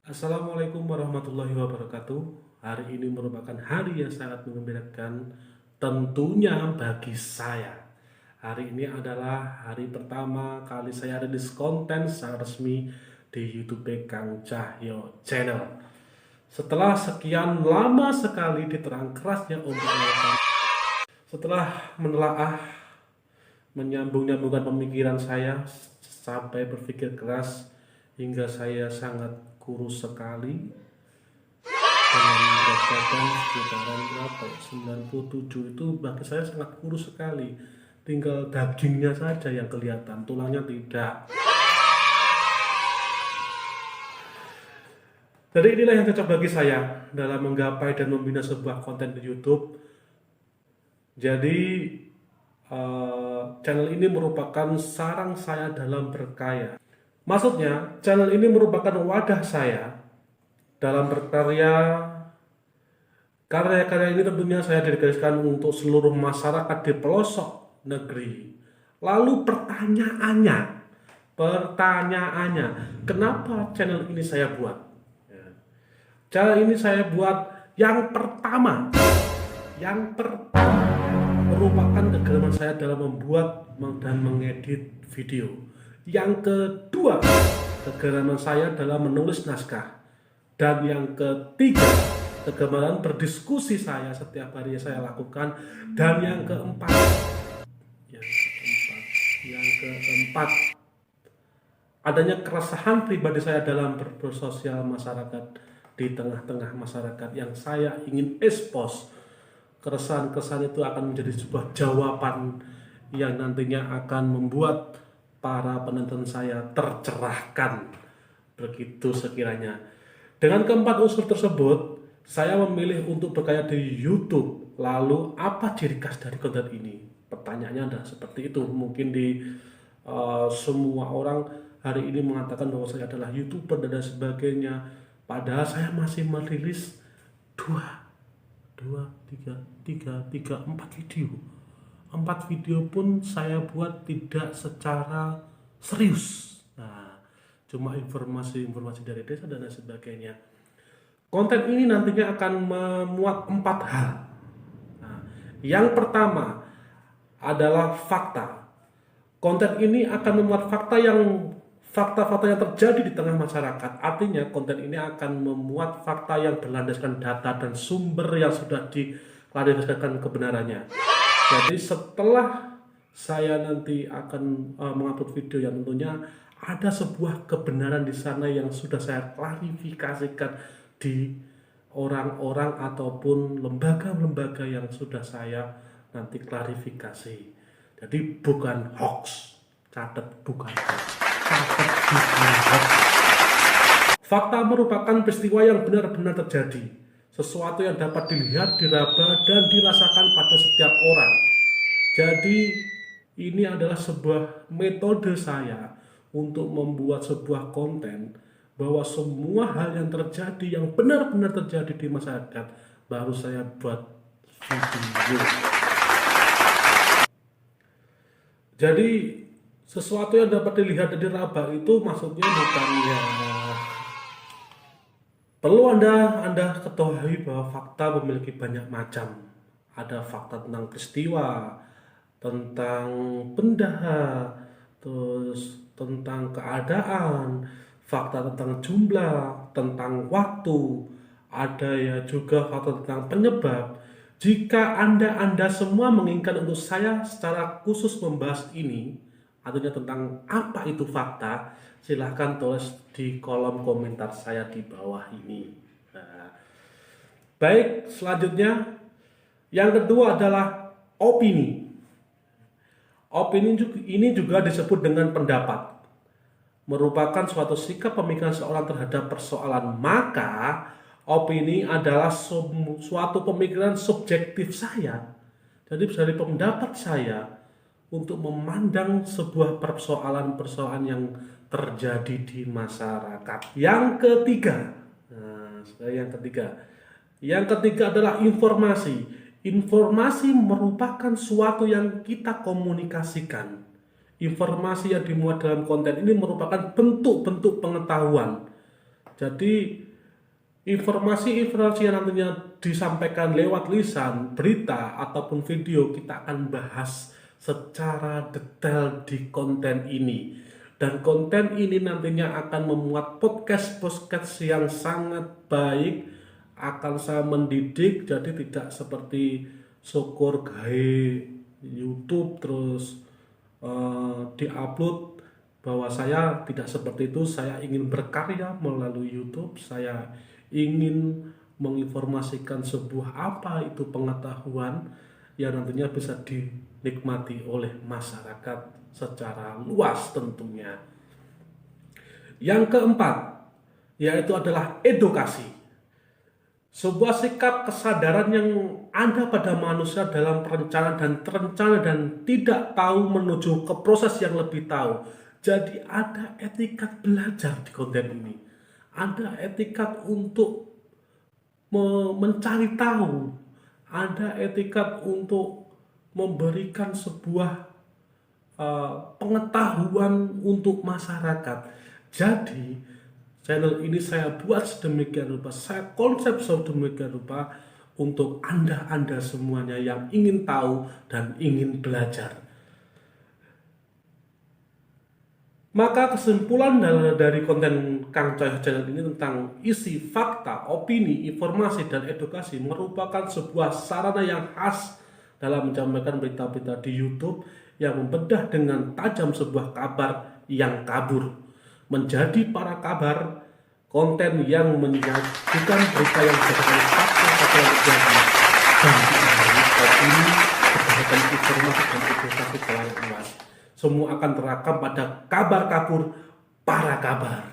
Assalamualaikum warahmatullahi wabarakatuh. Hari ini merupakan hari yang sangat menggembirakan tentunya bagi saya. Hari ini adalah hari pertama kali saya rilis konten secara resmi di YouTube Kang Cahyo Channel. Setelah sekian lama sekali diterang kerasnya ombak lautan, setelah menelaah, menyambung-nyambungkan pemikiran saya sampai berpikir keras hingga saya sangat kurus sekali dengan berat badan sekitaran berapa ya, 97 itu bagi saya sangat kurus sekali, tinggal dagingnya saja yang kelihatan, tulangnya tidak. Jadi inilah yang cocok bagi saya dalam menggapai dan membina sebuah konten di YouTube. Jadi channel ini merupakan sarang saya dalam berkarya. Maksudnya channel ini merupakan wadah saya dalam berkarya. Karya-karya ini tentunya saya dedikasikan untuk seluruh masyarakat di pelosok negeri. Lalu pertanyaannya, kenapa channel ini saya buat? Channel ini saya buat yang pertama merupakan kegemaran saya dalam membuat dan mengedit video. Yang kedua, kegemaran saya dalam menulis naskah. Dan yang ketiga, kegemaran berdiskusi saya setiap hari saya lakukan. Dan yang keempat, adanya keresahan pribadi saya dalam bersosial masyarakat di tengah-tengah masyarakat yang saya ingin expose. Keresahan-keresahan itu akan menjadi sebuah jawaban yang nantinya akan membuat para penonton saya tercerahkan. Begitu sekiranya. Dengan keempat unsur tersebut, saya memilih untuk berkarya di YouTube. Lalu apa ciri khas dari konten ini? Pertanyaannya adalah seperti itu. Mungkin di semua orang hari ini mengatakan bahwa saya adalah YouTuber dan sebagainya. Padahal saya masih merilis empat video. Empat video pun saya buat tidak secara serius. Nah, cuma informasi-informasi dari desa dan lain sebagainya. Konten ini nantinya akan memuat empat hal. Nah, yang pertama adalah fakta. Konten ini akan memuat fakta-fakta yang terjadi di tengah masyarakat. Artinya konten ini akan memuat fakta yang berlandaskan data dan sumber yang sudah diklarifikasikan kebenarannya. Jadi setelah saya nanti akan mengupload video yang tentunya ada sebuah kebenaran di sana yang sudah saya klarifikasikan di orang-orang ataupun lembaga-lembaga yang sudah saya nanti klarifikasi. Jadi bukan hoax, catat bukan hoax. Fakta merupakan peristiwa yang benar-benar terjadi, sesuatu yang dapat dilihat, diraba, dan dirasakan pada setiap orang. Jadi ini adalah sebuah metode saya untuk membuat sebuah konten bahwa semua hal yang terjadi, yang benar-benar terjadi di masyarakat, baru saya buat video. Jadi sesuatu yang dapat dilihat dan diraba itu maksudnya bukan ya, perlu Anda ketahui bahwa fakta memiliki banyak macam. Ada fakta tentang peristiwa, tentang benda, terus tentang keadaan, fakta tentang jumlah, tentang waktu, ada ya juga fakta tentang penyebab. Jika Anda semua menginginkan untuk saya secara khusus membahas ini, artinya tentang apa itu fakta, silahkan tulis di kolom komentar saya di bawah ini. Nah, baik, selanjutnya yang kedua adalah opini. Opini ini juga disebut dengan pendapat. Merupakan suatu sikap pemikiran seorang terhadap persoalan. Maka opini adalah suatu pemikiran subjektif saya. Jadi dari pendapat saya untuk memandang sebuah persoalan-persoalan yang terjadi di masyarakat. Yang ketiga adalah informasi. Informasi merupakan suatu yang kita komunikasikan. Informasi yang dimuat dalam konten ini merupakan bentuk-bentuk pengetahuan. Jadi informasi-informasi yang nantinya disampaikan lewat lisan, berita, ataupun video kita akan bahas secara detail di konten ini. Dan konten ini nantinya akan memuat podcast-podcast yang sangat baik, akan saya mendidik, jadi tidak seperti syukur gawe YouTube terus diupload. Bahwa saya tidak seperti itu, saya ingin berkarya melalui YouTube, saya ingin menginformasikan sebuah apa itu pengetahuan yang nantinya bisa dinikmati oleh masyarakat secara luas tentunya. Yang keempat, yaitu adalah edukasi. Sebuah sikap kesadaran yang ada pada manusia dalam perencanaan dan terencana dan tidak tahu menuju ke proses yang lebih tahu. Jadi ada etikat belajar di konten ini. Ada etikat untuk mencari tahu. Ada etikat untuk memberikan sebuah pengetahuan untuk masyarakat. Jadi channel ini saya buat sedemikian rupa, saya konsep sedemikian rupa untuk Anda semuanya yang ingin tahu dan ingin belajar. Maka kesimpulan dari konten Kang Coy channel ini tentang isi fakta, opini, informasi, dan edukasi merupakan sebuah sarana yang khas dalam menyampaikan berita-berita di YouTube yang membedah dengan tajam sebuah kabar yang kabur menjadi para kabar, konten yang menyajikan berita yang berdasarkan fakta yang terjadi dan diimbangi opini berdasarkan informasi dan edukasi ke luas. Semua akan terekam pada kabar kabur para kabar.